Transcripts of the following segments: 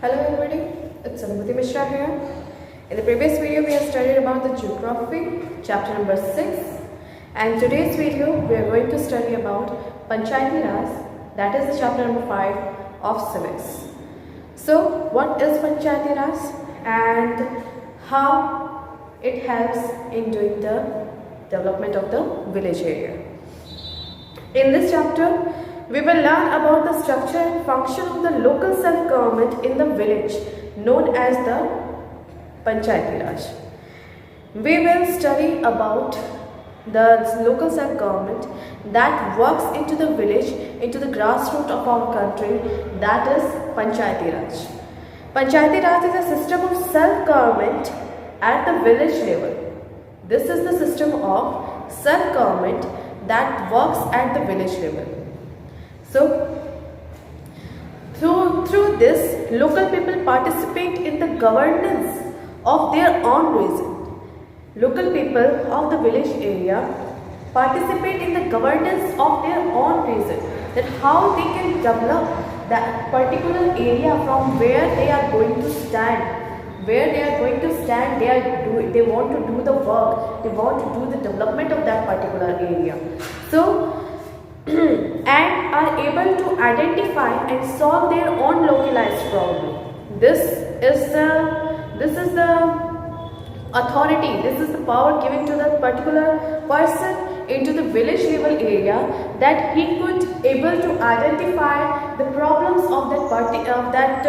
Hello everybody, it's Anubhuti Mishra here. In the previous video we have studied about the geography, chapter number 6, and today's video we are going to study about Panchayati Raj, that is the chapter number 5 of civics. So what is Panchayati Raj and how it helps in doing the development of the village area. In this chapter we will learn about the structure and function of the local self-government in the village known as the Panchayati Raj. We will study about the local self-government that works into the village, into the grassroots of our country, that is Panchayati Raj. Panchayati Raj is a system of self-government at the village level. This is the system of self-government that works at the village level. So, through this, local people participate in the governance of their own region. Local people of the village area participate in the governance of their own region. That how they can develop that particular area from where they are going to stand. Where they are going to stand, they want to do the work. They want to do the development of that particular area. So, and are able to identify and solve their own localized problem. This is the authority, this is the power given to that particular person into the village level area, that he could able to identify the problems of that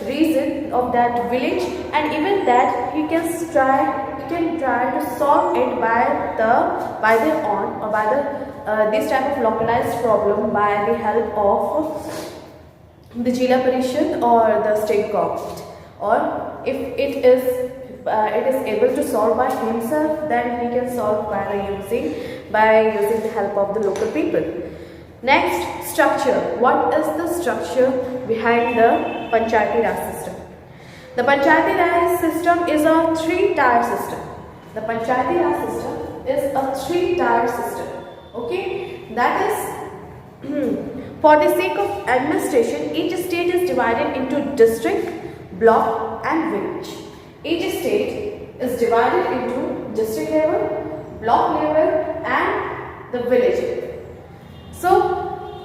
region, of that village, and even that he can try to solve it by their own, or by this type of localized problem by the help of the Jila Parishad or the state government, or if it is able to solve by himself, then he can solve by using the help of the local people. Next, structure. What is the structure behind the Panchayati Raj system? The Panchayati Raj system is a 3-tier system. The Panchayati Raj system is a 3-tier system. Okay, that is for the sake of administration, each state is divided into district, block and village. Each state is divided into district level, block level and the village level. So,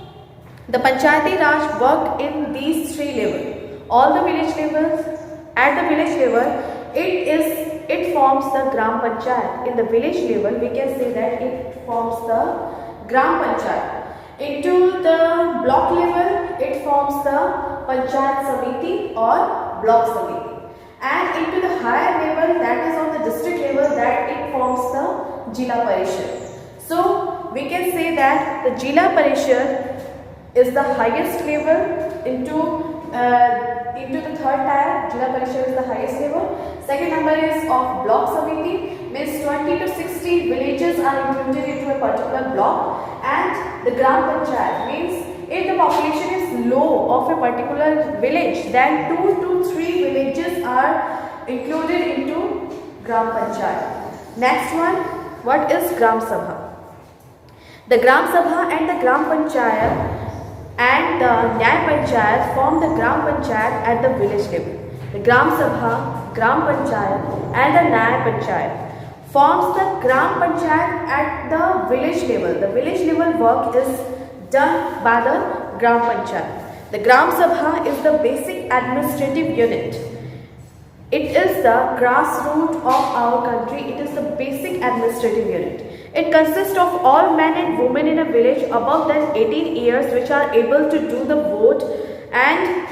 the Panchayati Raj work in these 3 levels. All the village levels, at the village level, it forms the Gram Panchayat. In the village level, we can say that it forms the Gram Panchayat. Into the block level, it forms the Panchayat Samiti or Block Samiti. And into the higher level, that is on the district level, that it forms the Jila Parishad. So, we can say that the Jila Parishad is the highest level into the 3rd tier. Jila Parishad is the highest level. Second number is of Block Samiti, means 20 to 60 villages are included into a particular block, and the Gram Panchayat means if the population is low of a particular village, then 2 to 3 villages are included into Gram Panchayat. Next one, what is Gram Sabha? The Gram Sabha and the Gram Panchayat and the Nyay Panchayat form the Gram Panchayat at the village level. The Gram Sabha, Gram Panchayat and the Nyay Panchayat forms the Gram Panchayat at the village level. The village level work is done by the Gram Panchayat. The Gram Sabha is the basic administrative unit. It is the grassroots of our country. It is the basic administrative unit. It consists of all men and women in a village above than 18 years which are able to do the vote, and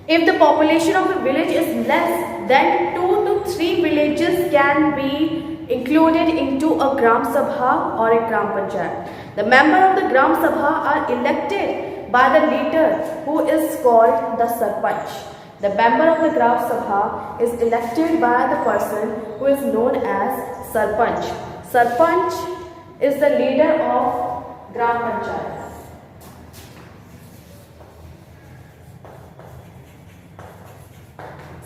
if the population of a village is less, then 2 to 3 villages can be included into a Gram Sabha or a Gram Panchayat. The member of the Gram Sabha are elected by the leader who is called the Sarpanch. The member of the Gram Sabha is elected by the person who is known as Sarpanch. Sarpanch is the leader of Gram Panchayat.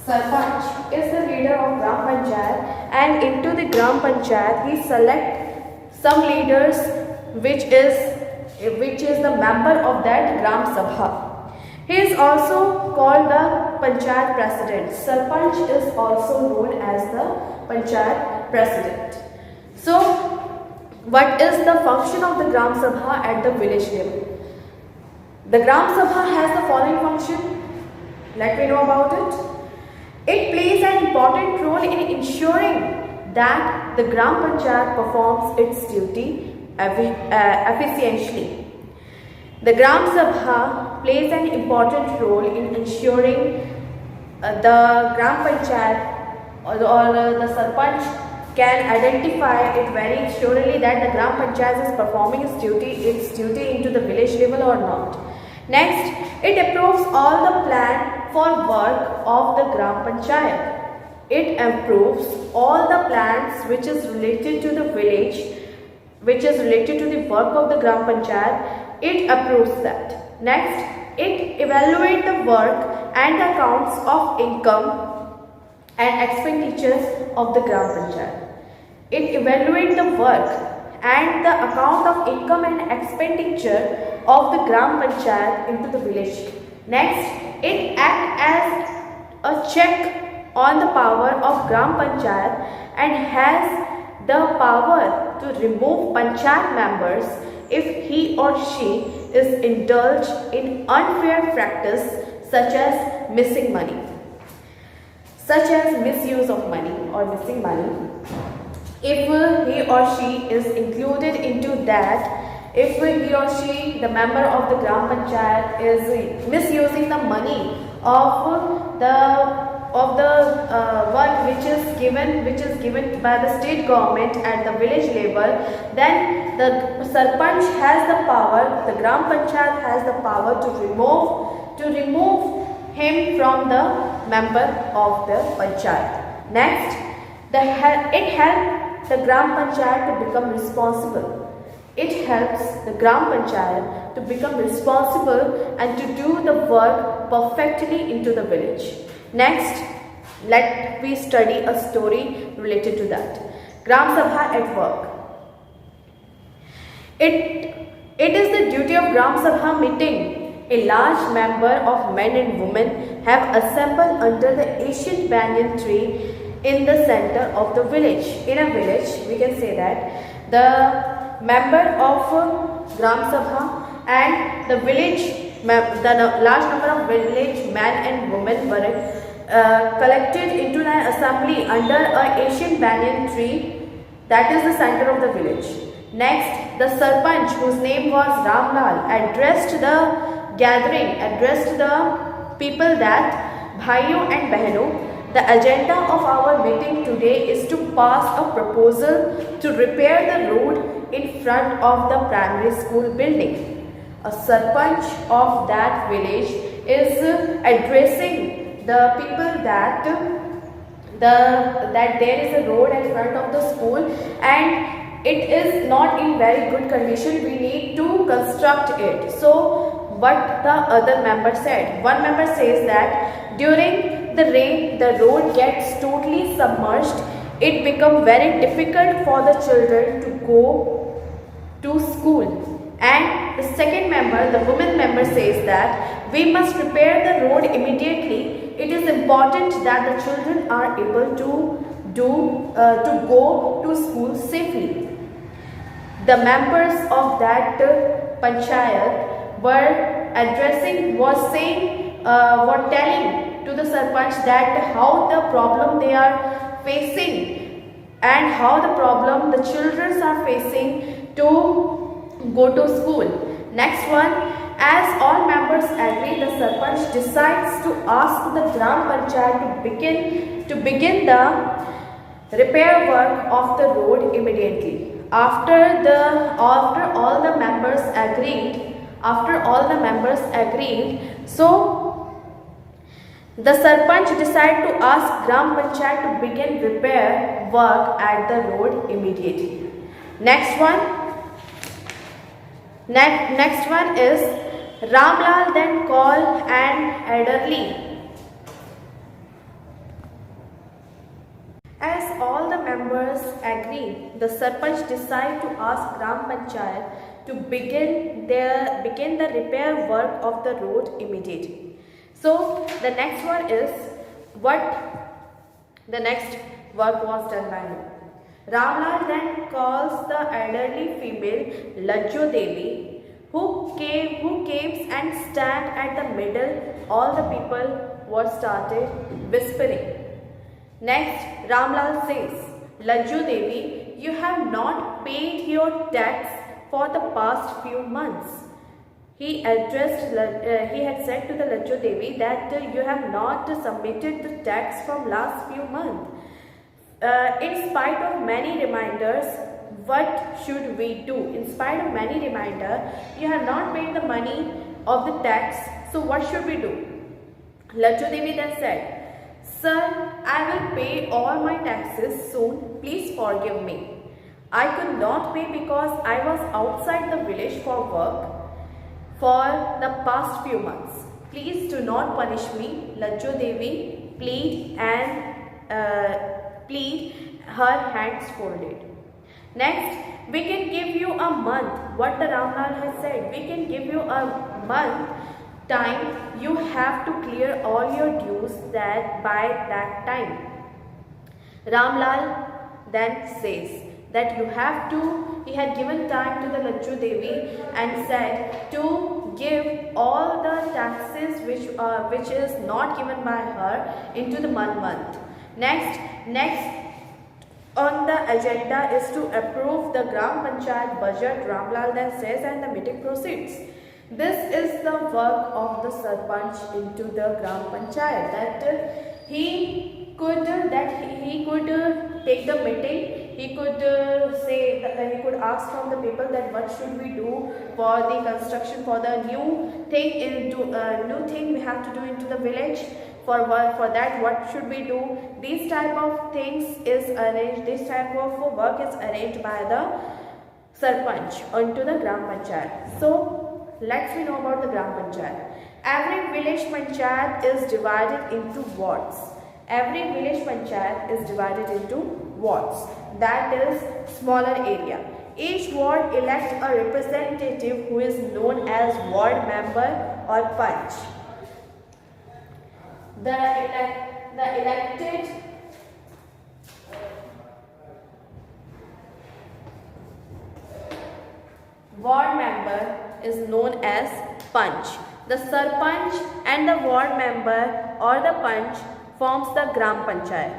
Sarpanch is the leader of Gram Panchayat, and into the Gram Panchayat he select some leaders which is the member of that Gram Sabha. He is also called the Panchayat President. Sarpanch is also known as the Panchayat President. So, what is the function of the Gram Sabha at the village level? The Gram Sabha has the following function. Let me know about it. It plays an important role in ensuring that the Gram Panchayat performs its duty efficiently. The Gram Sabha plays an important role in ensuring the Gram Panchayat or the Sarpanch can identify it very surely that the Gram Panchayat is performing its duty into the village level or not. Next, it approves all the plan for work of the Gram Panchayat. It approves all the plans which is related to the village, which is related to the work of the Gram Panchayat. It approves that. Next, it evaluates the work and the accounts of income and expenditures of the Gram Panchayat. It evaluates the work and the account of income and expenditure of the Gram Panchayat into the village. Next, it acts as a check on the power of Gram Panchayat and has the power to remove Panchayat members if he or she is indulged in unfair practice such as missing money, such as misuse of money or missing money. If he or she is included into that, if he or she, the member of the Gram Panchayat, is misusing the money of the one which is given by the state government at the village level, then the Sarpanch has the power, the Gram Panchayat has the power to remove him from the member of the Panchayat. Next, it helps the Gram Panchayat to become responsible. It helps the Gram Panchayat to become responsible and to do the work perfectly into the village. Next, let we study a story related to that. Gram Sabha at work. It is the duty of Gram Sabha meeting. A large number of men and women have assembled under the ancient banyan tree in the center of the village. In a village, we can say that the member of Gram Sabha and the large number of village men and women were collected into an assembly under an ancient banyan tree that is the center of the village. Next, the Sarpanch, whose name was Ramlal, addressed the gathering, addressed the people that Bhaiyo and Behno, the agenda of our meeting today is to pass a proposal to repair the road in front of the primary school building. A Sarpanch of that village is addressing the people that there is a road in front of the school and it is not in very good condition. We need to construct it. So what the other member said, one member says that during the rain the road gets totally submerged. It becomes very difficult for the children to go to school. And the second member, the woman member, says that we must repair the road immediately. It is important that the children are able to go to school safely. The members of that panchayat were telling to the Sarpanch that how the problem they are facing and how the problem the children are facing to go to school. Next one, as all members agree, the Sarpanch decides to ask the Gram Panchayat to begin the repair work of the road immediately. After all the members agreed, so the Sarpanch decided to ask Gram Panchayat to begin repair work at the road immediately. Next one is Ramlal then called an elderly. As all the members agree, the Sarpanch decide to ask Gram Panchayat to begin the repair work of the road immediately. So the next one is what the next work was done by him. Ramlal then calls the elderly female Lajjo Devi, who came and stand at the middle. All the people were started whispering. Next, Ramlal says, Lajjo Devi, you have not paid your tax for the past few months. He had said to the Lajjo Devi that you have not submitted the tax from last few months. In spite of many reminders, what should we do? In spite of many reminders, you have not paid the money of the tax, so what should we do? Lajjo Devi then said, Sir, I will pay all my taxes soon, please forgive me. I could not pay because I was outside the village for work for the past few months. Please do not punish me. Lajjo Devi plead, her hands folded. Next, we can give you a month. What the Ramlal has said, we can give you a month time. You have to clear all your dues that by that time. Ramlal then says that he had given time to the Lajjo Devi and said to give all the taxes which is not given by her into the month. Next on the agenda is to approve the Gram Panchayat budget, Ramlal then says, and the meeting proceeds. This is the work of the Sarpanch into the Gram Panchayat, that he could take the meeting. He could say that he could ask from the people that what should we do for the construction, for the new thing we have to do into the village. For that, what should we do? These type of things is arranged. This type of work is arranged by the Sarpanch onto the Gram Panchayat. So let's know about the Gram Panchayat. Every village Panchayat is divided into wards. Every village Panchayat is divided into wards. That is smaller area. Each ward elects a representative who is known as ward member or Panch. The elected ward member is known as Panch. The Sarpanch and the ward member or the Panch forms the Gram Panchayat.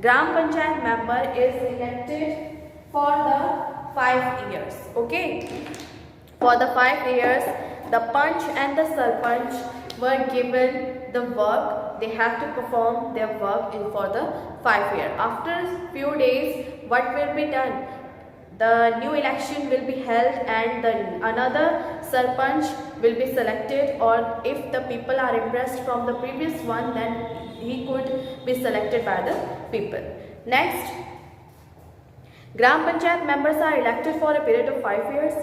Gram Panchayat member is elected for the 5 years. Okay. For the 5 years, the Panch and the Sarpanch were given the work. They have to perform their work for the 5 years. After few days, what will be done? The new election will be held and another Sarpanch will be selected, or if the people are impressed from the previous one, then he could be selected by the people. Next, Gram Panchayat members are elected for a period of 5 years.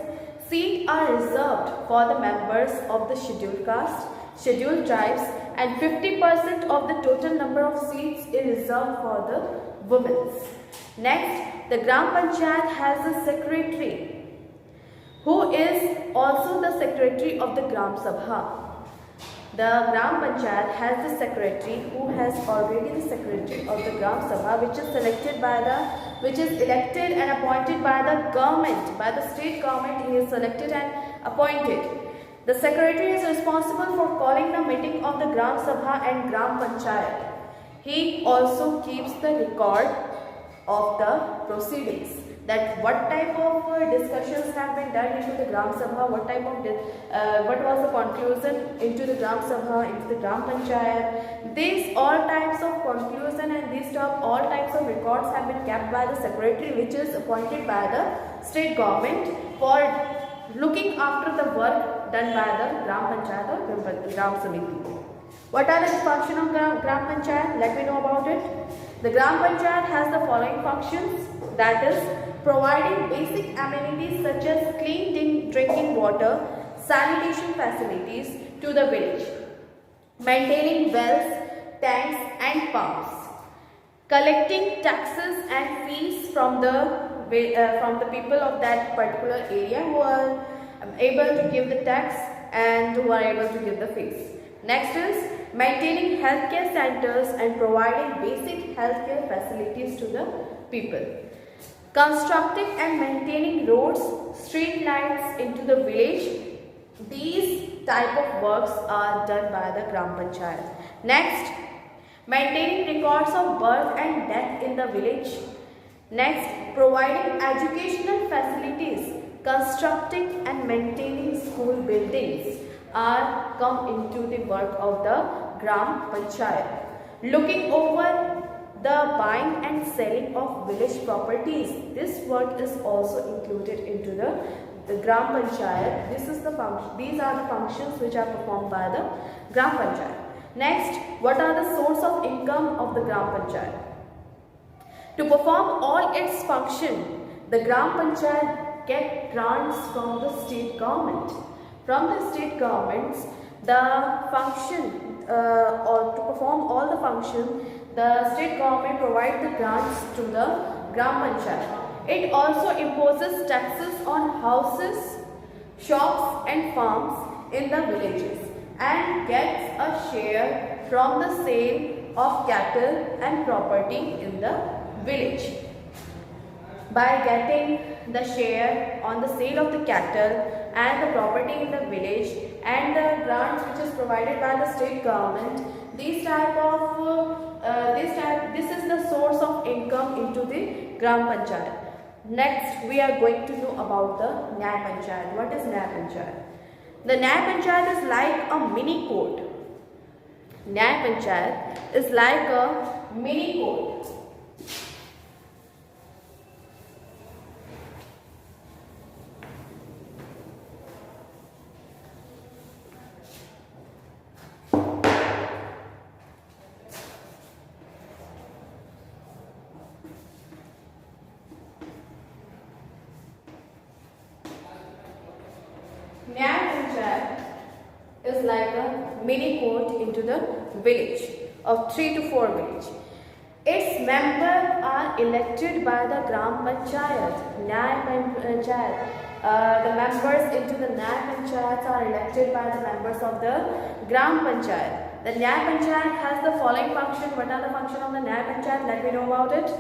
Seats are reserved for the members of the scheduled caste, scheduled tribes, and 50% of the total number of seats is reserved for the women. Next, the Gram Panchayat has a secretary who is also the secretary of the Gram Sabha. The Gram Panchayat has the secretary who has already the secretary of the Gram Sabha, which is elected and appointed by the government, by the state government. He is selected and appointed. The secretary is responsible for calling the meeting of the Gram Sabha and Gram Panchayat. He also keeps the record of the proceedings, that what type of discussions have been done into the Gram Sabha, what was the conclusion into the Gram Sabha, into the Gram Panchayat. These all types of conclusion and all types of records have been kept by the secretary, which is appointed by the state government for looking after the work done by the Gram Panchayat or Gram Samiti. What are the functions of Gram Panchayat? Let me know about it. The Gram Panchayat has the following functions, that is providing basic amenities such as clean drinking water, sanitation facilities to the village, maintaining wells, tanks and pumps, collecting taxes and fees from the people of that particular area who are able to give the tax and who are able to give the fees. Next is maintaining healthcare centers and providing basic healthcare facilities to the people. Constructing and maintaining roads, street lights into the village. These type of works are done by the Gram Panchayat. Next, maintaining records of birth and death in the village. Next, providing educational facilities, constructing and maintaining school buildings are come into the work of the Gram Panchayat. Looking over the buying and selling of village properties. This work is also included into the Gram Panchayat. These are the functions which are performed by the Gram Panchayat. Next, what are the source of income of the Gram Panchayat? To perform all its function, the Gram Panchayat get grants from the state government. From the state governments, the function or to perform all the function, the state government provides the grants to the Gram Panchayat. It also imposes taxes on houses, shops and farms in the villages and gets a share from the sale of cattle and property in the village. By getting the share on the sale of the cattle and the property in the village and the grants which is provided by the state government, this is the source of income into the Gram Panchayat. Next, we are going to know about the Nyay Panchayat. What is Nyay Panchayat? The Nyay Panchayat is like a mini court. Nyay Panchayat is like a mini court. Nyay Panchayat is like a mini court into the village of 3 to 4 village. Its members are elected by the Gram Panchayat. Nyay Panchayat. The members into the Nyay Panchayats are elected by the members of the Gram Panchayat. The Nyay Panchayat has the following function. What are the functions of the Nyay Panchayat? Let me know about it.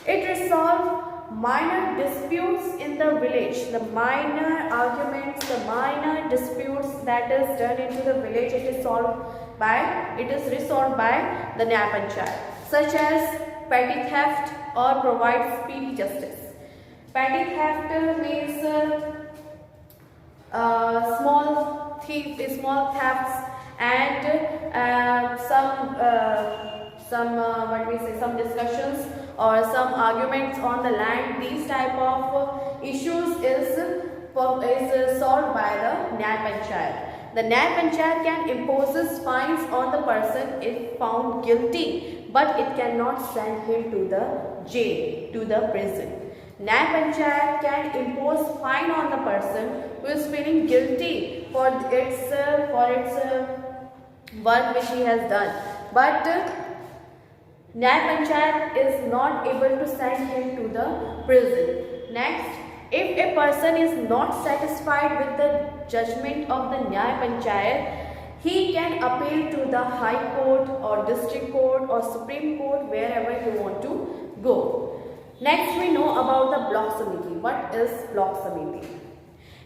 It resolves minor disputes in the village, the minor arguments, the minor disputes that is done into the village, it is resolved by the Nyay Panchayat, such as petty theft or provides speedy justice. Petty theft means small thefts and some discussions or some arguments on the land. These type of issues is solved by the Nyay Panchayat. The Nyay Panchayat can impose fines on the person if found guilty, but it cannot send him to the jail, to the prison. Nyay Panchayat can impose fine on the person who is feeling guilty for its work which he has done, but Nyay Panchayat is not able to send him to the prison. Next, if a person is not satisfied with the judgment of the Nyay Panchayat, he can appeal to the High Court or District Court or Supreme Court, wherever he want to go. Next, we know about the Block Samiti. What is Block Samiti?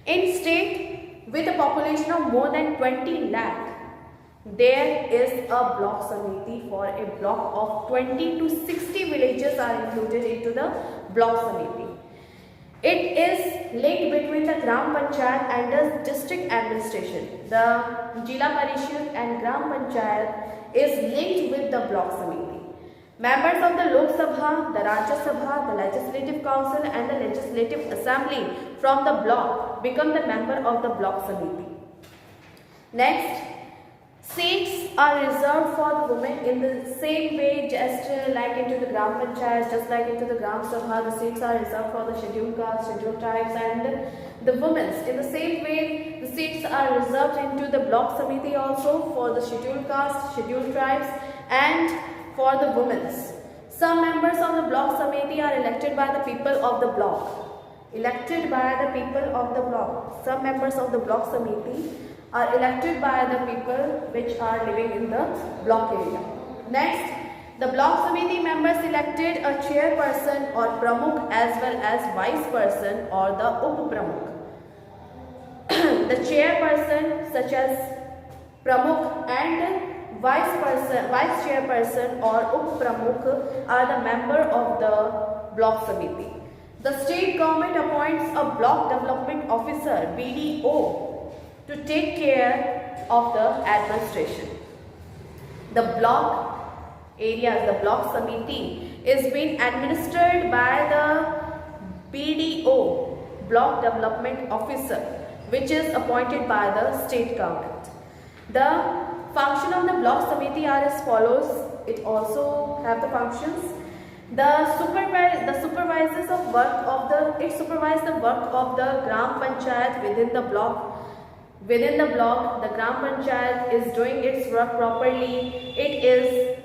In state with a population of more than 20 lakh, there is a Block Samiti for a block of 20 to 60 villages are included into the Block Samiti. It is linked between the Gram Panchayat and the district administration. The Jila Parishad and Gram Panchayat is linked with the Block Samiti. Members of the Lok Sabha, the Rajya Sabha, the Legislative Council and the Legislative Assembly from the block become the member of the Block Samiti. Next, seats are reserved for the women in the same way just like into the Gram Panchayat, just like into the Gram Sabha, the seats are reserved for the scheduled castes, scheduled tribes and the women. In the same way, the seats are reserved into the Block Samiti also for the scheduled castes, scheduled tribes and for the women. Some members of the Block Samiti are elected by the people of the block. Elected by the people of the block. Some members of the Block Samiti are elected by the people which are living in the block area. Next, the block Samiti members elected a chairperson or pramukh as well as vice person or the up pramukh. The chairperson such as pramukh and vice chairperson or up pramukh are the member of the block Samiti. The state government appoints a block development officer BDO to take care of the administration. The block areas, the block Samiti is being administered by the BDO, block development officer, which is appointed by the state government. The function of the block Samiti are as follows. It also have the functions. It supervises the work of the Gram Panchayat within the block. Within the block, the Gram Panchayat is doing its work properly. It is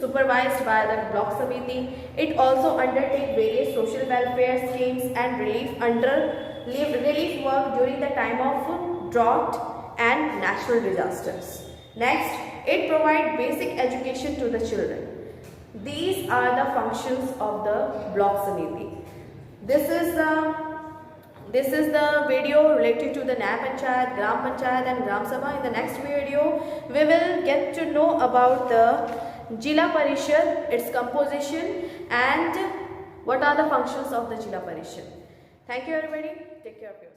supervised by the block Samiti. It also undertakes various social welfare schemes and relief work during the time of drought and natural disasters. Next, it provides basic education to the children. These are the functions of the block Samiti. This is the video related to the Naya Panchayat, Gram Panchayat and Gram Sabha. In the next video, we will get to know about the Jila Parishad, its composition and what are the functions of the Jila Parishad. Thank you everybody. Take care of yourself.